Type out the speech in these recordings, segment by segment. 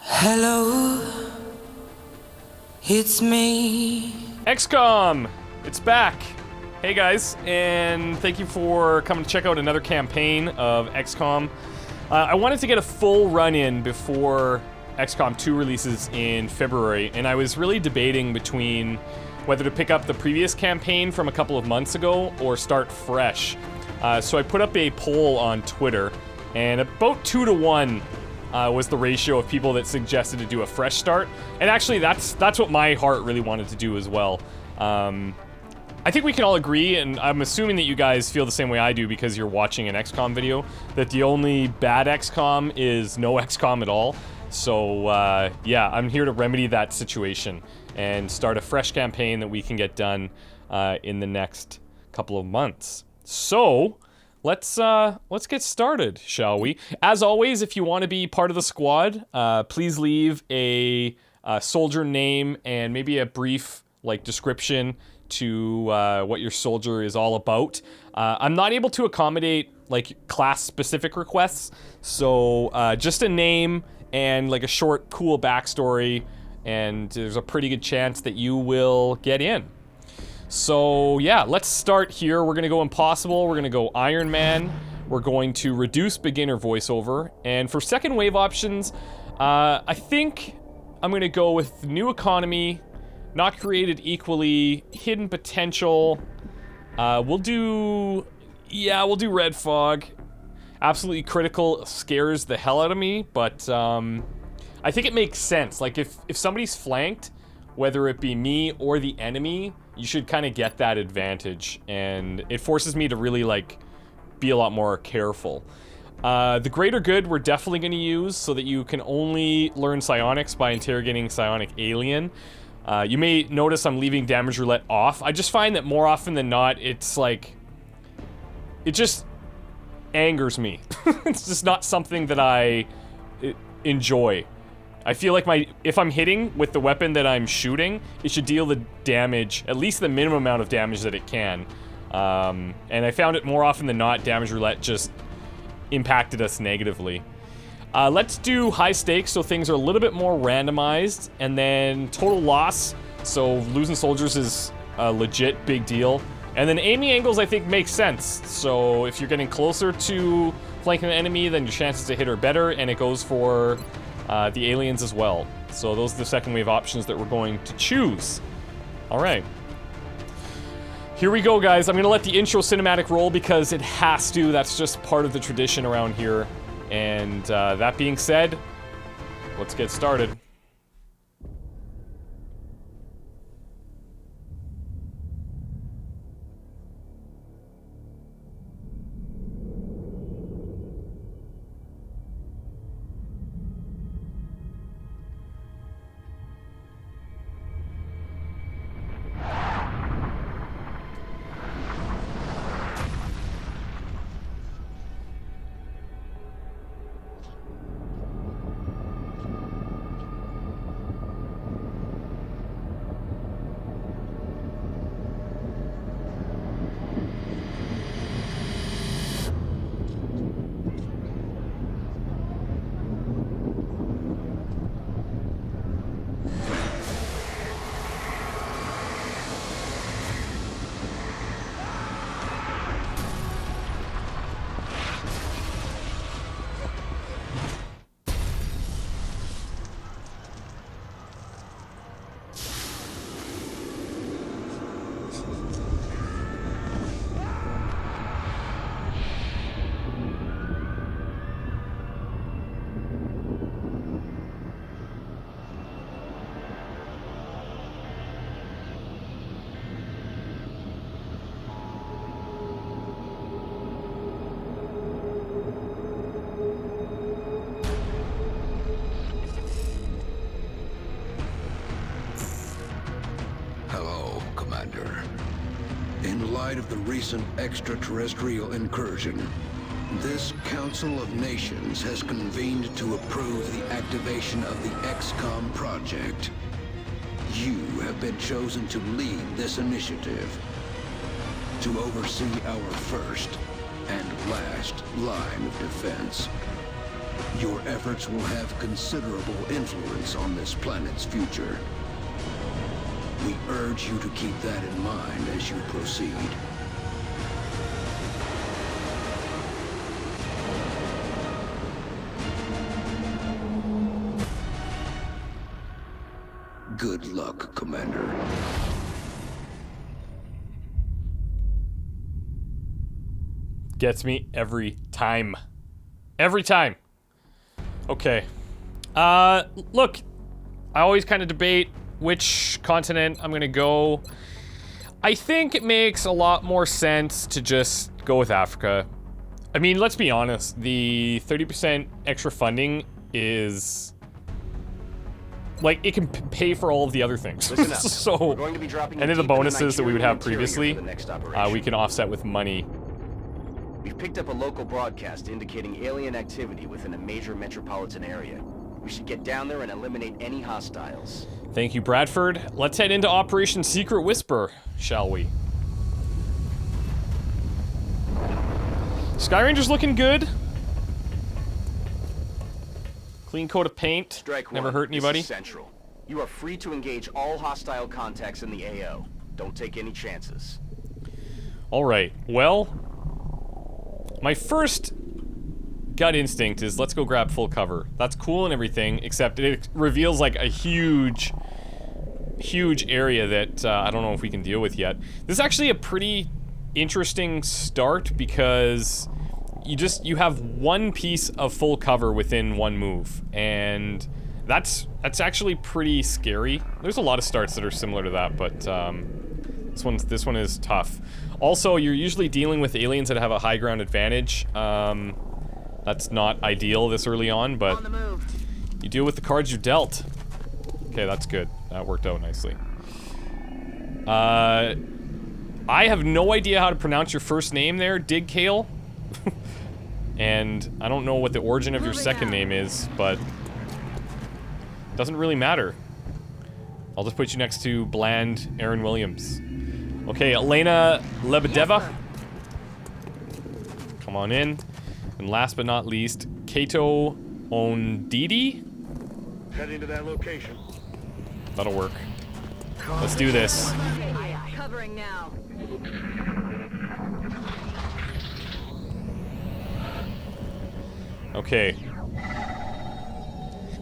Hello, it's me. XCOM, it's back. Hey guys, and thank you for coming to check out another campaign of XCOM. I wanted to get a full run-in before XCOM 2 releases in February, and I was really debating between whether to pick up the previous campaign from a couple of months ago or start fresh. So I put up a poll on Twitter, and about 2 to 1 was the ratio of people that suggested to do a fresh start. And actually, that's what my heart really wanted to do as well. I think we can all agree, and I'm assuming that you guys feel the same way I do because you're watching an XCOM video, that the only bad XCOM is no XCOM at all. So, yeah, I'm here to remedy that situation and start a fresh campaign that we can get done in the next couple of months. So, let's get started, shall we? As always, if you want to be part of the squad, please leave a soldier name and maybe a brief description to what your soldier is all about. I'm not able to accommodate class-specific requests, so just a name and a short, cool backstory, and there's a pretty good chance that you will get in. So yeah, let's start here. We're gonna go impossible, we're gonna go Ironman, we're going to reduce beginner voiceover, and for second wave options, I think I'm gonna go with new economy, not created equally, hidden potential. We'll do red fog. Absolutely critical scares the hell out of me, but I think it makes sense. If somebody's flanked, whether it be me or the enemy, you should kind of get that advantage, and it forces me to really be a lot more careful. The greater good we're definitely going to use so that you can only learn psionics by interrogating psionic alien. You may notice I'm leaving damage roulette off. I just find that more often than not, it's it just angers me. It's just not something that I enjoy. I feel like if I'm hitting with the weapon that I'm shooting, it should deal the damage, at least the minimum amount of damage that it can. And I found it more often than not, damage roulette just impacted us negatively. Let's do high stakes, so things are a little bit more randomized, and then total loss, so losing soldiers is a legit big deal. And then aiming angles I think makes sense, so if you're getting closer to flanking the enemy, then your chances to hit are better, and it goes for the aliens as well. So those are the second wave options that we're going to choose. Alright. Here we go, guys. I'm going to let the intro cinematic roll because it has to. That's just part of the tradition around here. And that being said, let's get started. In light of the recent extraterrestrial incursion, this Council of Nations has convened to approve the activation of the XCOM project. You have been chosen to lead this initiative, to oversee our first and last line of defense. Your efforts will have considerable influence on this planet's future. We urge you to keep that in mind as you proceed. Good luck, Commander. Gets me every time. Every time. Okay. Look, I always kind of debate which continent I'm gonna go. I think it makes a lot more sense to just go with Africa. I mean, let's be honest, the 30% extra funding is... like, it can pay for all of the other things. Listen up. So, We're going to be dropping any of the deep into bonuses that we would have Nigeria previously, for the next operation. we can offset with money. We've picked up a local broadcast indicating alien activity within a major metropolitan area. We should get down there and eliminate any hostiles. Thank you, Bradford. Let's head into Operation Secret Whisper, shall we? Sky Ranger's looking good. Clean coat of paint. Strike Never one. hurt anybody. This is Central. You are free to engage all hostile contacts in the AO. Don't take any chances. Alright, well... my first gut instinct is let's go grab full cover. That's cool and everything, except it reveals like a huge area that I don't know if we can deal with yet. This is actually a pretty interesting start because you have one piece of full cover within one move, and that's actually pretty scary. There's a lot of starts that are similar to that, but this one is tough. Also, you're usually dealing with aliens that have a high ground advantage. That's not ideal this early on, but you deal with the cards you're dealt. Okay, that's good. That worked out nicely. I have no idea how to pronounce your first name there, Dig Kale. And I don't know what the origin of your second name is, but it doesn't really matter. I'll just put you next to bland Aaron Williams. Okay, Elena Lebedeva. Come on in. And last but not least, Kato Ondidi. Heading to that location. That'll work. Let's do this. Covering now. Okay.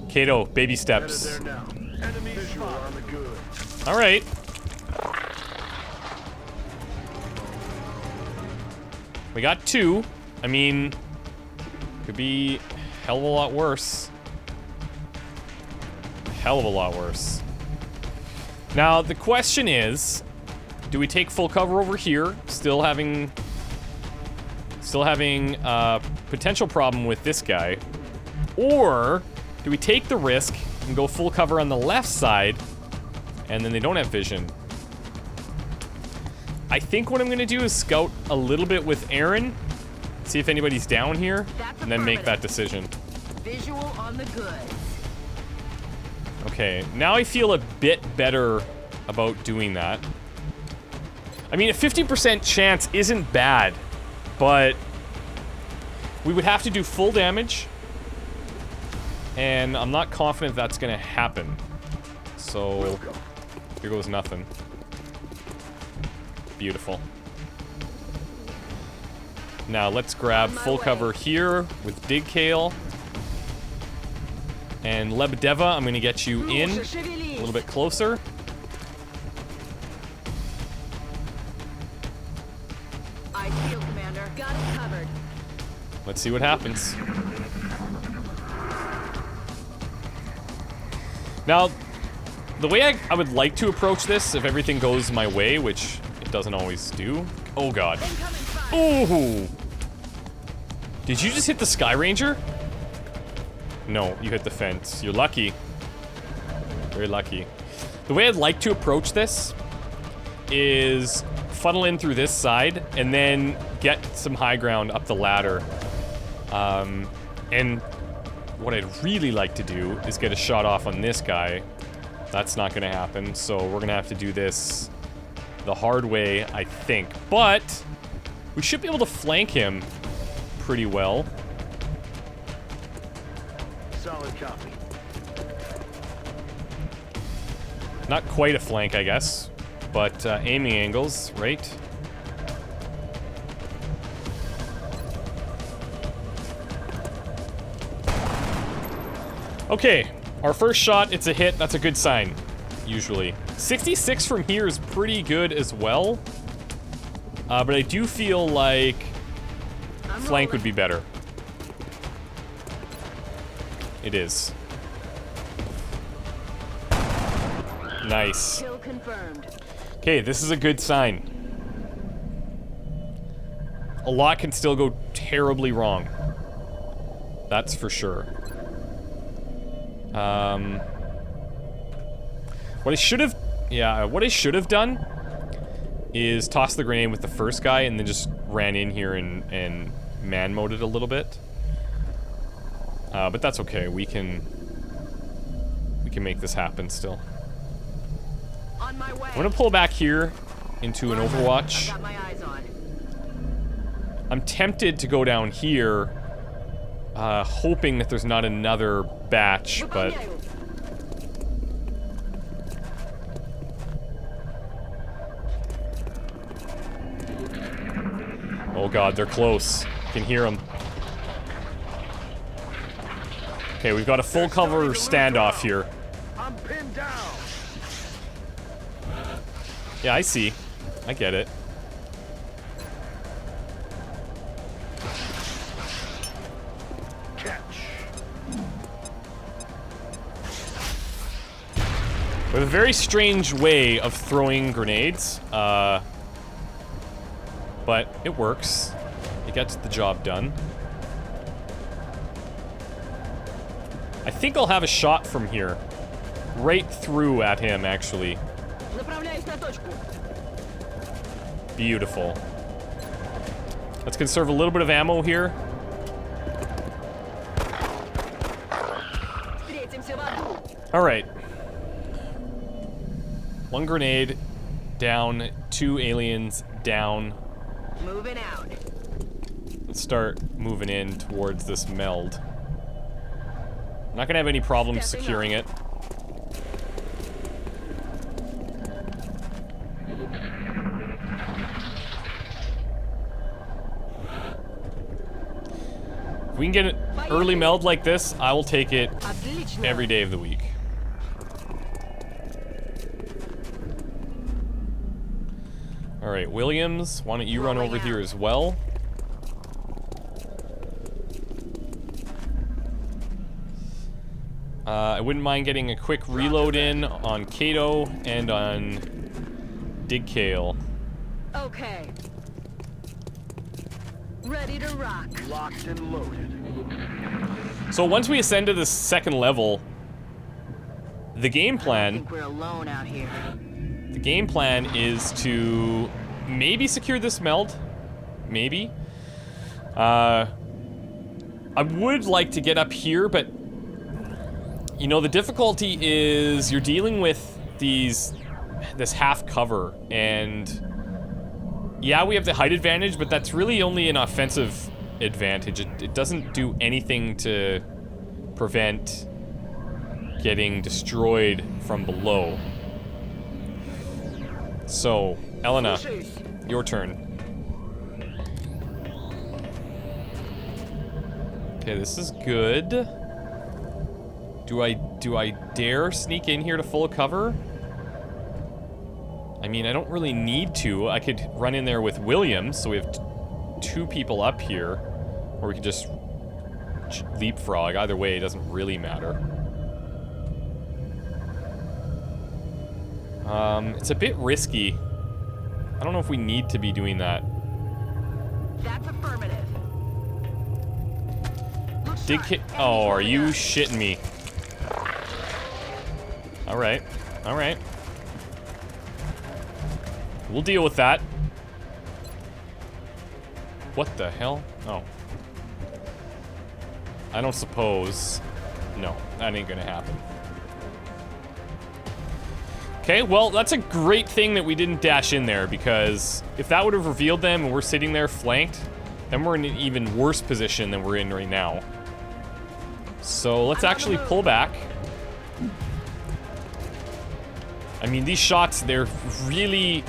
Kato, baby Headed steps. there now. Enemy visual on the good. Alright. We got two. I mean, could be a hell of a lot worse. Hell of a lot worse. Now, the question is, do we take full cover over here, still having a potential problem with this guy, or do we take the risk and go full cover on the left side, and then they don't have vision? I think what I'm gonna do is scout a little bit with Aaron, see if anybody's down here, and then make that decision. Visual on the goods. Okay, now I feel a bit better about doing that. I mean, a 50% chance isn't bad, but we would have to do full damage, and I'm not confident that's gonna happen. So, here goes nothing. Beautiful. Now let's grab full cover here with Dig Kale. And Lebedeva, I'm gonna get you in a little bit closer. I feel, Commander. Got it covered. Let's see what happens. Now, the way I would like to approach this, if everything goes my way, which it doesn't always do. Oh god. Ooh! Did you just hit the Sky Ranger? No, you hit the fence. You're lucky. Very lucky. The way I'd like to approach this is funnel in through this side and then get some high ground up the ladder. And what I'd really like to do is get a shot off on this guy. That's not gonna happen, so we're gonna have to do this the hard way, I think. But we should be able to flank him pretty well. Copy. Not quite a flank, I guess, but aiming angles, right? Okay, our first shot, it's a hit. That's a good sign, usually. 66 from here is pretty good as well. But I do feel like flank would be better. It is. Nice. Kill confirmed. Okay, this is a good sign. A lot can still go terribly wrong. That's for sure. What I should have done is toss the grenade with the first guy and then just ran in here and man-mode it a little bit. But that's okay. We can make this happen still. On my way. I'm gonna pull back here into an Overwatch. Got my eyes on. I'm tempted to go down here, hoping that there's not another batch, but oh god, they're close. I can hear them. Okay, we've got a full cover standoff here. I'm pinned down. Yeah, I see. I get it. Catch. We have a very strange way of throwing grenades, but it works. It gets the job done. I think I'll have a shot from here. Right through at him, actually. Направляюсь на точку. Beautiful. Let's conserve a little bit of ammo here. Встретимся в аду. Alright. One grenade down, 2 aliens down. Moving out. Let's start moving in towards this meld. Not gonna have any problems securing it. If we can get an early meld like this, I will take it Отлично. every day of the week. Alright, Williams, why don't you run over here as well? I wouldn't mind getting a quick reload in on Kato and on Digkale. Okay. Ready to rock. Locked and loaded. So once we ascend to the second level, the game I plan think we're alone out here. The game plan is to maybe secure this meld. Maybe. I would like to get up here, but you know, the difficulty is you're dealing with this half cover, and yeah, we have the height advantage, but that's really only an offensive advantage. It doesn't do anything to prevent getting destroyed from below. So, Elena, your turn. Okay, this is good. Do I dare sneak in here to full cover? I mean, I don't really need to. I could run in there with Williams, so we have 2 people up here. Or we could just leapfrog. Either way, it doesn't really matter. It's a bit risky. I don't know if we need to be doing that. That's affirmative. Oh, are you shitting me? Alright. Alright. We'll deal with that. What the hell? Oh. I don't suppose. No, that ain't gonna happen. Okay, well, that's a great thing that we didn't dash in there, because if that would have revealed them and we're sitting there flanked, then we're in an even worse position than we're in right now. So let's actually pull back. I mean, these shots, they're really,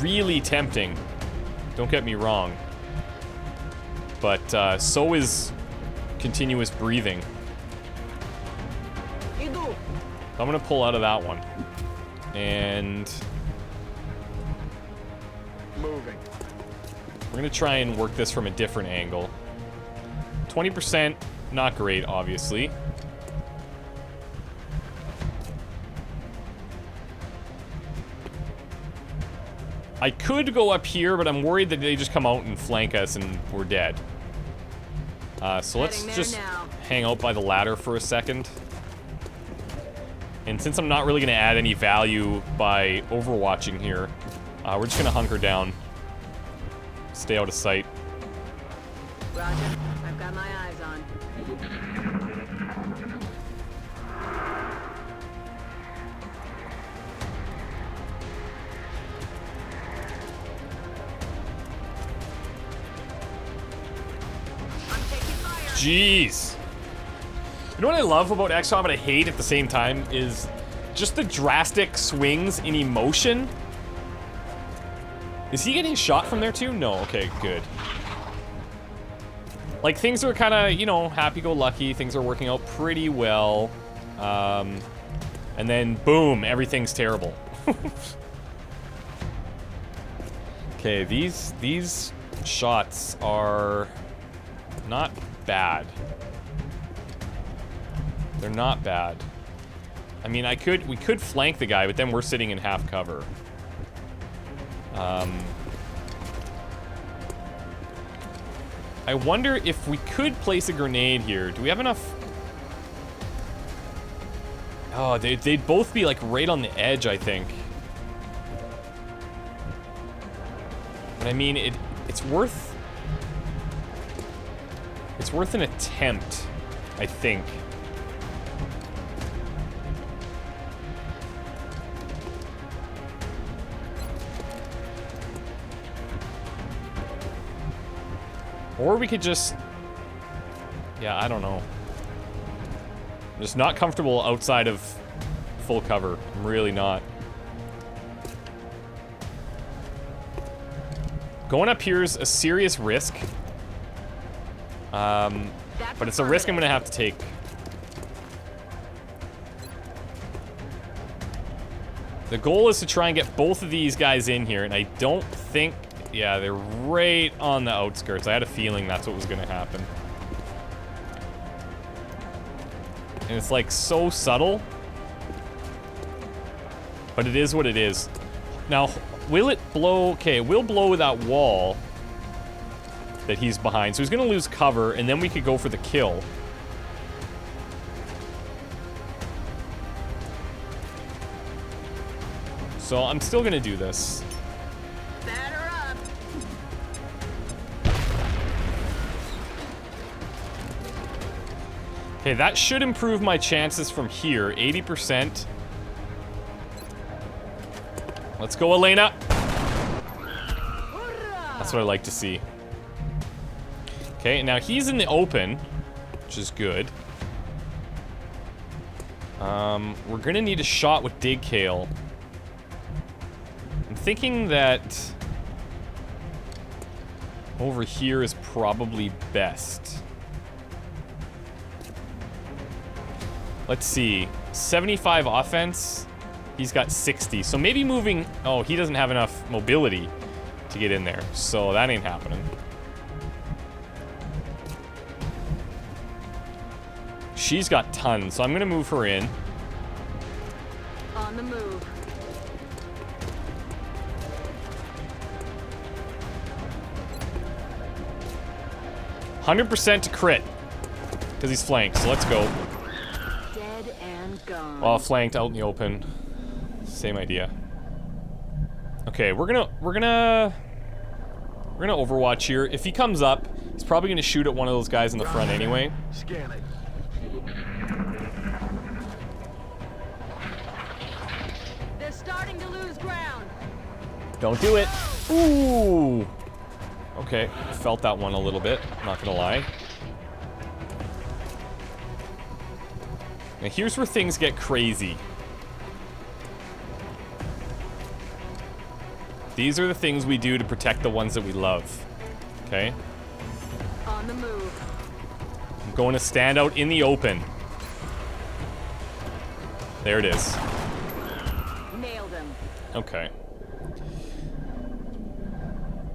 really tempting. Don't get me wrong. But so is continuous breathing. So I'm gonna pull out of that one. And Moving. we're gonna try and work this from a different angle. 20%, not great, obviously. I could go up here, but I'm worried that they just come out and flank us and we're dead. So let's just hang out by the ladder for a second. And since I'm not really going to add any value by overwatching here, we're just going to hunker down. Stay out of sight. Roger. I've got my eyes on. I'm taking fire. Jeez. You know what I love about XCOM and I hate at the same time is just the drastic swings in emotion. Is he getting shot from there too? No, okay, good. Like, things are kind of, you know, happy-go-lucky. Things are working out pretty well. And then, boom, everything's terrible. Okay, these shots are not bad. They're not bad. I mean, we could flank the guy, but then we're sitting in half cover. I wonder if we could place a grenade here. Do we have enough? Oh, they'd both be like right on the edge, I think. But I mean, it's worth an attempt, I think. Or we could just... Yeah, I don't know. I'm just not comfortable outside of full cover. I'm really not. Going up here is a serious risk. But it's a risk I'm gonna have to take. The goal is to try and get both of these guys in here, and I don't think... Yeah, they're right on the outskirts. I had a feeling that's what was gonna happen. And it's like so subtle. But it is what it is. Now, will it blow? Okay, we'll blow that wall that he's behind. So he's gonna lose cover, and then we could go for the kill. So I'm still gonna do this. Okay, that should improve my chances from here. 80%. Let's go, Elena. That's what I like to see. Okay, now he's in the open, which is good. We're gonna need a shot with Dig Kale. I'm thinking that over here is probably best. Let's see, 75 offense, he's got 60, so maybe moving, oh, he doesn't have enough mobility to get in there, so that ain't happening. She's got tons, so I'm gonna move her in. On the move. %100% to crit, because he's flanked, so let's go. Dead and gone. Well, flanked out in the open. Same idea. Okay, we're gonna Overwatch here. If he comes up, he's probably gonna shoot at one of those guys in the front anyway. Scan it. They're starting to lose ground. Don't do it. Ooh. Okay, felt that one a little bit, not gonna lie. Now here's where things get crazy. These are the things we do to protect the ones that we love. Okay? On the move. I'm going to stand out in the open. There it is. Nailed him. Okay.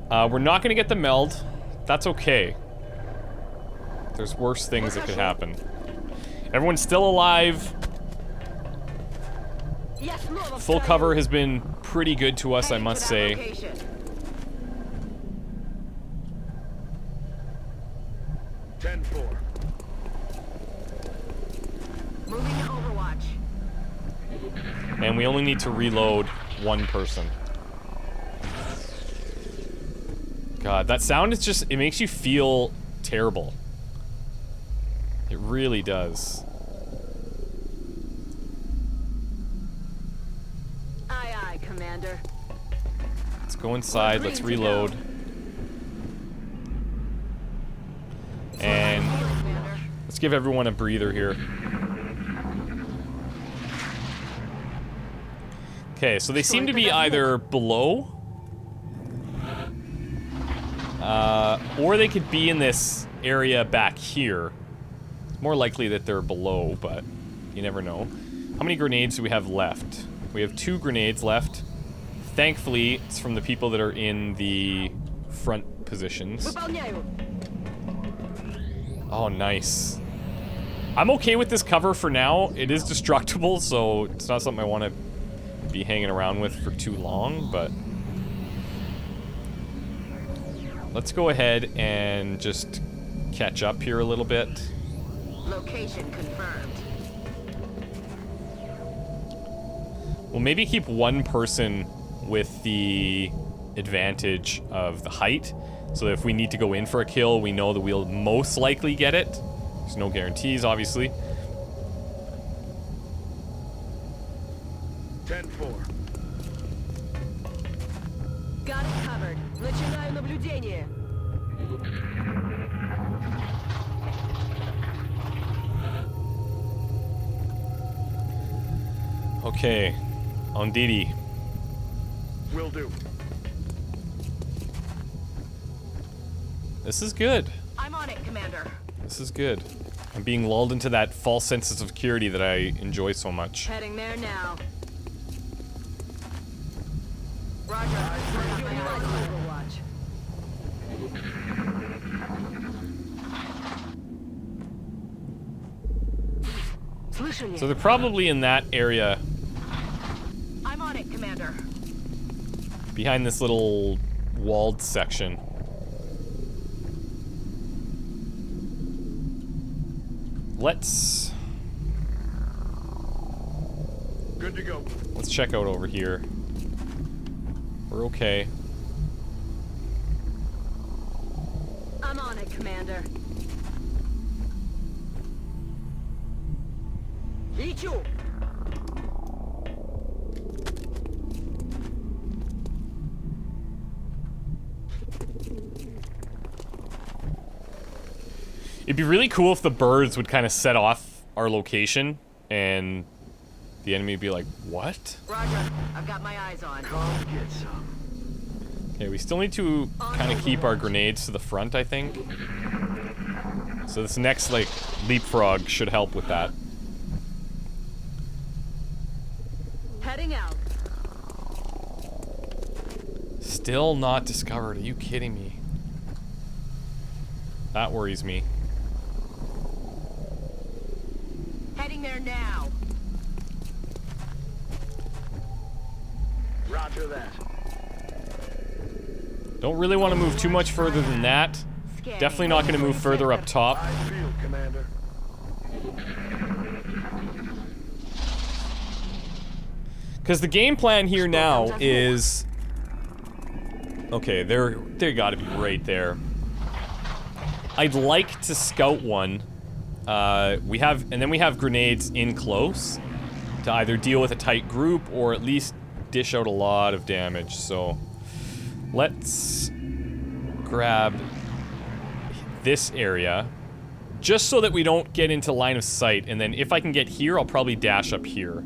We're not going to get the meld. That's okay. There's worse things that could happen. Everyone's still alive. Yes, Full cover has been pretty good to us, I must say. Location. 10-4. Moving to Overwatch. And we only need to reload one person. God, that sound is just, it makes you feel terrible. It really does. Aye, aye, Commander. Let's go inside, let's reload. And Commander. let's give everyone a breather here. Okay, so they seem to be either below, or they could be in this area back here. It's more likely that they're below, but you never know. How many grenades do we have left? We have 2 grenades left. Thankfully, it's from the people that are in the front positions. Выполняю. Oh, nice. I'm okay with this cover for now. It is destructible, so it's not something I want to be hanging around with for too long, but let's go ahead and just catch up here a little bit. Location confirmed. We'll maybe keep one person with the advantage of the height, so that if we need to go in for a kill, we know that we'll most likely get it. There's no guarantees, obviously. 10-4. Got it covered. Начинаю наблюдение. Okay, on Didi. Will do. This is good. I'm on it, Commander. This is good. I'm being lulled into that false sense of security that I enjoy so much. Heading there now. Roger. Overwatch. Слышали? So they're probably in that area I'm on it, Commander. behind this little walled section. Let's Good to go. check out over here. We're okay. I'm on it, Commander. Лечу. It'd be really cool if the birds would kind of set off our location and the enemy would be like, what? Roger. I've got my eyes on. Come get some. Okay, we still need to kind of keep our grenades to the front, I think. So this next, like, leapfrog should help with that. Heading out. Still not discovered. Are you kidding me? That worries me. Heading there now. Roger that. Don't really want to move too much further than that. Definitely not going to move further up top. I feel, Commander. Because the game plan here now is... Okay, they gotta be right there. I'd like to scout one. And then we have grenades in close to either deal with a tight group or at least dish out a lot of damage. So let's grab this area just so that we don't get into line of sight. And then if I can get here, I'll probably dash up here.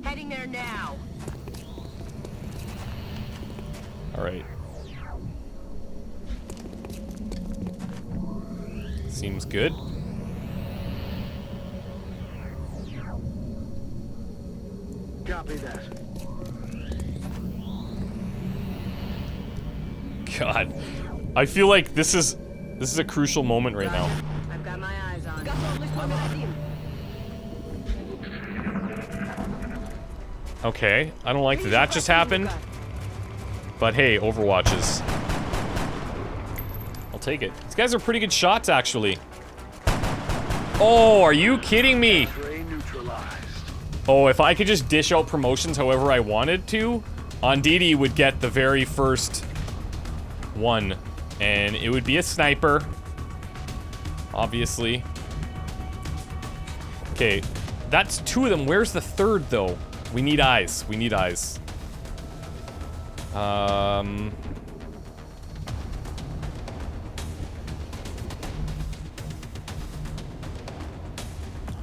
Heading there now. Alright. Seems good. Copy that. God. I feel like this is a crucial moment right now. I've got my eyes on. Okay, I don't like that that just happened. But hey, Overwatches. I'll take it. These guys are pretty good shots, actually. Oh, are you kidding me? Prey neutralized. Oh, if I could just dish out promotions however I wanted to, Onditi would get the very first one. And it would be a sniper. Obviously. Okay, that's 2 of them. Where's the third, though? We need eyes. We need eyes. I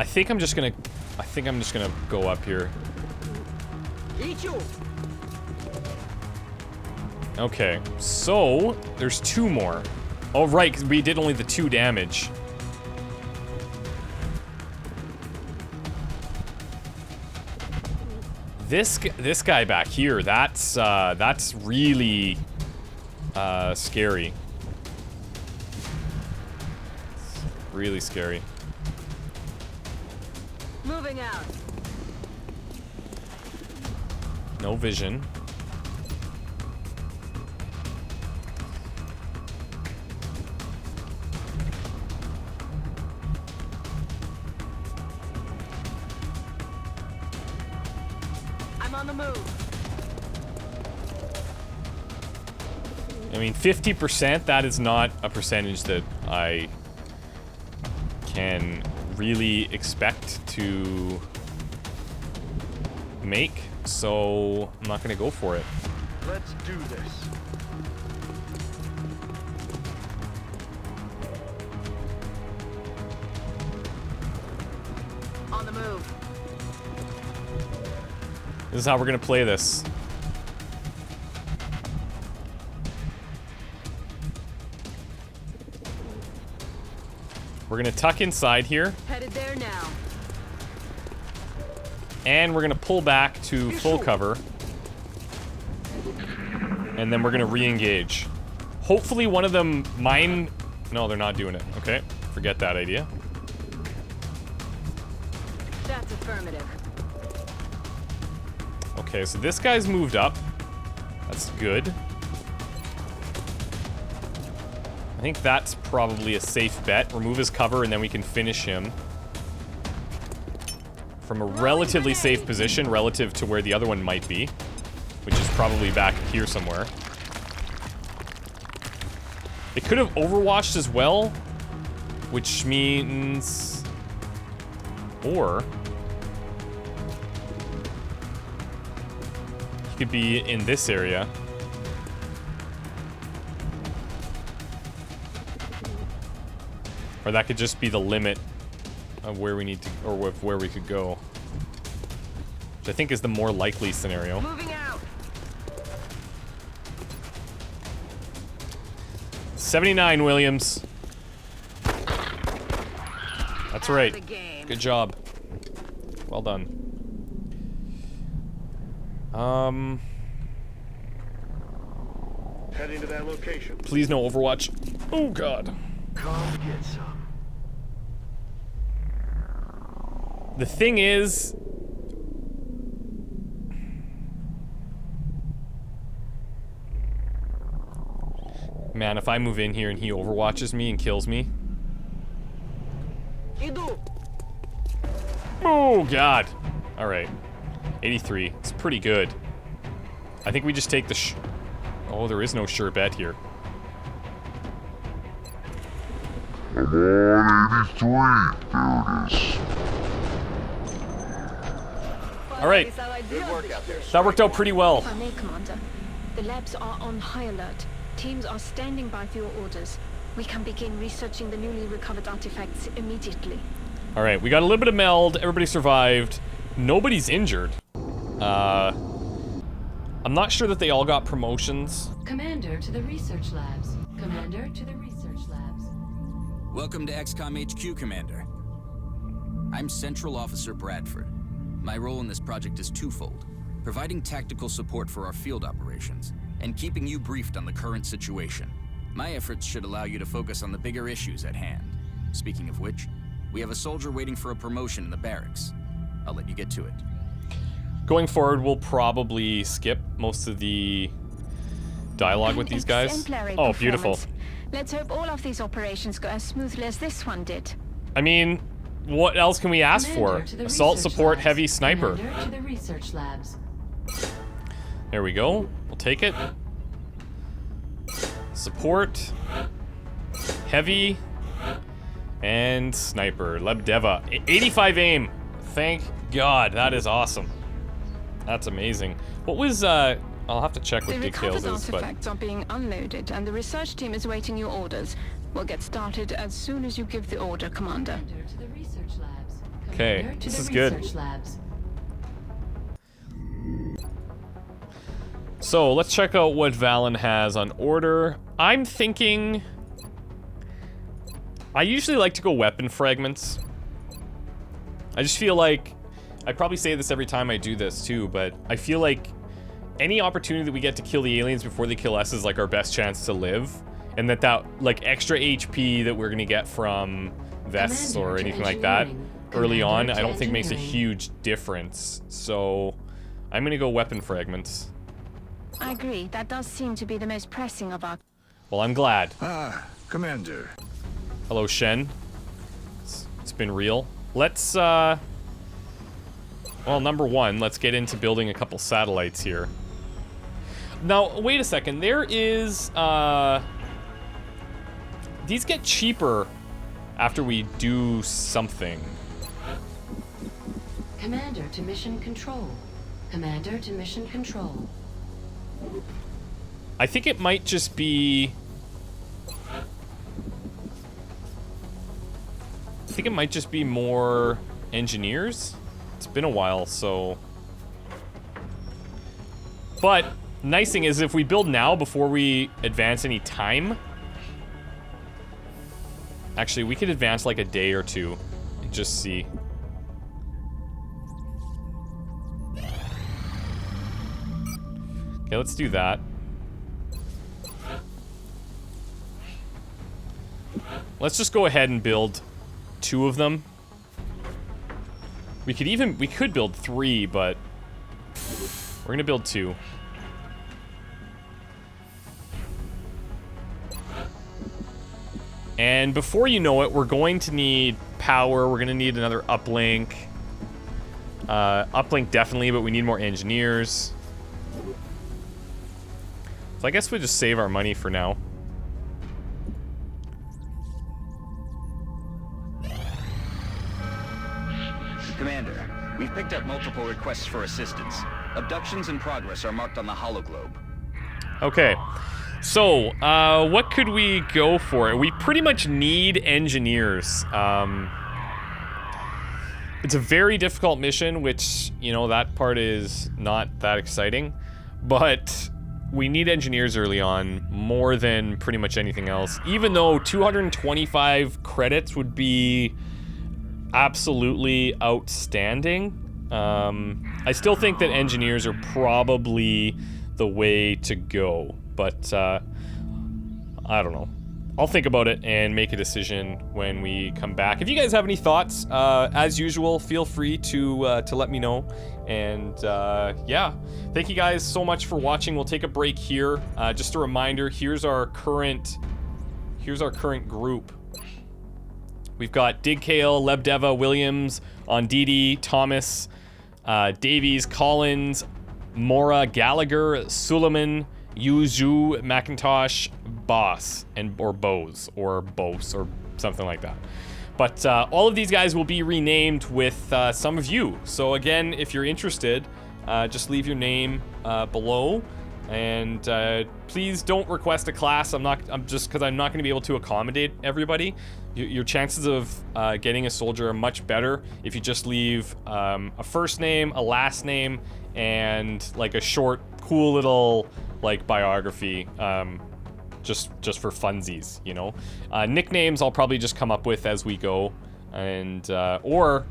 think I'm just gonna go up here. Okay, so there's 2 more. Oh right, 'cause we did only the 2 damage. This guy back here, that's really scary. Really scary. Moving out. No vision. I'm on the move. I mean, 50%, that is not a percentage that I can really expect to make, so I'm not gonna go for it. Let's do this. On the move. This is how we're gonna play this. We're gonna tuck inside here, Headed there now. and we're gonna pull back to full cover, and then we're gonna re-engage. Hopefully one of them mine... No, they're not doing it. Okay, forget that idea. That's affirmative. Okay, so this guy's moved up. That's good. I think that's probably a safe bet. Remove his cover and then we can finish him from a relatively safe position relative to where the other one might be, which is probably back here somewhere. It could have overwatched as well, which means... Or... he could be in this area. Or that could just be the limit of where we need to, or of where we could go. Which I think is the more likely scenario. Moving out. 79, Williams. That's right. The game. Good job. Well done. Heading to that location. Please no Overwatch. Oh god. Come get some. The thing is... Man, if I move in here and he overwatches me and kills me... Oh, God. Alright. 83. It's pretty good. I think we just take the Oh, there is no sure bet here. I'm on 83. There it is. Alright. Good work out there. That worked out pretty well. If I may, Commander. The labs are on high alert. Teams are standing by for your orders. We can begin researching the newly recovered artifacts immediately. All right, we got a little bit of meld. Everybody survived. Nobody's injured. I'm not sure that they all got promotions. Commander to the research labs. Commander to the research labs. Welcome to XCOM HQ, Commander. I'm Central Officer Bradford. My role in this project is twofold: providing tactical support for our field operations, and keeping you briefed on the current situation. My efforts should allow you to focus on the bigger issues at hand. Speaking of which, we have a soldier waiting for a promotion in the barracks. I'll let you get to it. Going forward, we'll probably skip most of the dialogue with these guys. Exemplary Oh, beautiful. performance. Let's hope all of these operations go as smoothly as this one did. I mean, what else can we ask Commander for? to the Assault research support, labs. heavy sniper. Commander to the research labs. There we go. We'll take it. Support, heavy, and sniper. Lebdeva. 85 aim. Thank God. That is awesome. That's amazing. What was, I'll have to check what The details recovered is, but... artifacts are being unloaded, and the research team is awaiting your orders. We'll get started as soon as you give the order, Commander. Commander to the research labs. Okay, Commander to this the is good. research labs. So, let's check out what Valen has on order. I'm thinking... I usually like to go weapon fragments. I just feel like... I probably say this every time I do this too, but I feel like any opportunity that we get to kill the aliens before they kill us is like our best chance to live. And that like extra HP that we're gonna get from vests Commander or to anything like that engineering. early on, Commander I to don't think makes a engineering. huge difference. So, I'm gonna go weapon fragments. I agree. That does seem to be the most pressing of our... Well, I'm glad. Ah, Commander. Hello, Shen. It's been real. Let's, well, number one, let's get into building a couple satellites here. Now, wait a second. There is, these get cheaper after we do something. Commander to mission control. Commander to mission control. I think it might just be... I think it might just be more engineers. It's been a while, so... But, nice thing is if we build now before we advance any time... Actually, we could advance like a day or two and just see. Okay, let's do that. Let's just go ahead and build 2 of them. We could build 3, but we're gonna build 2. And before you know it, we're going to need power. We're gonna need another uplink. Uplink definitely, but we need more engineers. So I guess we'll just save our money for now. Commander, we've picked up multiple requests for assistance. Abductions in progress are marked on the hologlobe. Okay. So, what could we go for? We pretty much need engineers. It's a very difficult mission, which, you know, that part is not that exciting. But we need engineers early on, more than pretty much anything else. Even though 225 credits would be absolutely outstanding. I still think that engineers are probably the way to go, but I don't know. I'll think about it and make a decision when we come back. If you guys have any thoughts, as usual, feel free to let me know. And yeah, thank you guys so much for watching. We'll take a break here. Just a reminder, here's our current group. We've got Digkale, Lebdeva, Williams, Ondidi, Thomas, Davies, Collins, Mora, Gallagher, Suleiman, Yuzu, McIntosh, Boss, or Bose, or something like that. But all of these guys will be renamed with some of you. So again, if you're interested, just leave your name below, And please don't request a class. I'm just because I'm not going to be able to accommodate everybody. Your chances of getting a soldier are much better if you just leave a first name, a last name, and like a short, cool little like biography. Just for funsies, you know. Nicknames I'll probably just come up with as we go, and or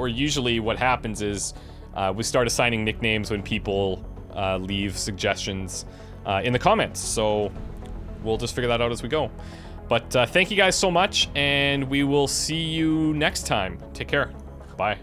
usually what happens is we start assigning nicknames when people leave suggestions in the comments. So we'll just figure that out as we go. But thank you guys so much, and we will see you next time. Take care. Bye.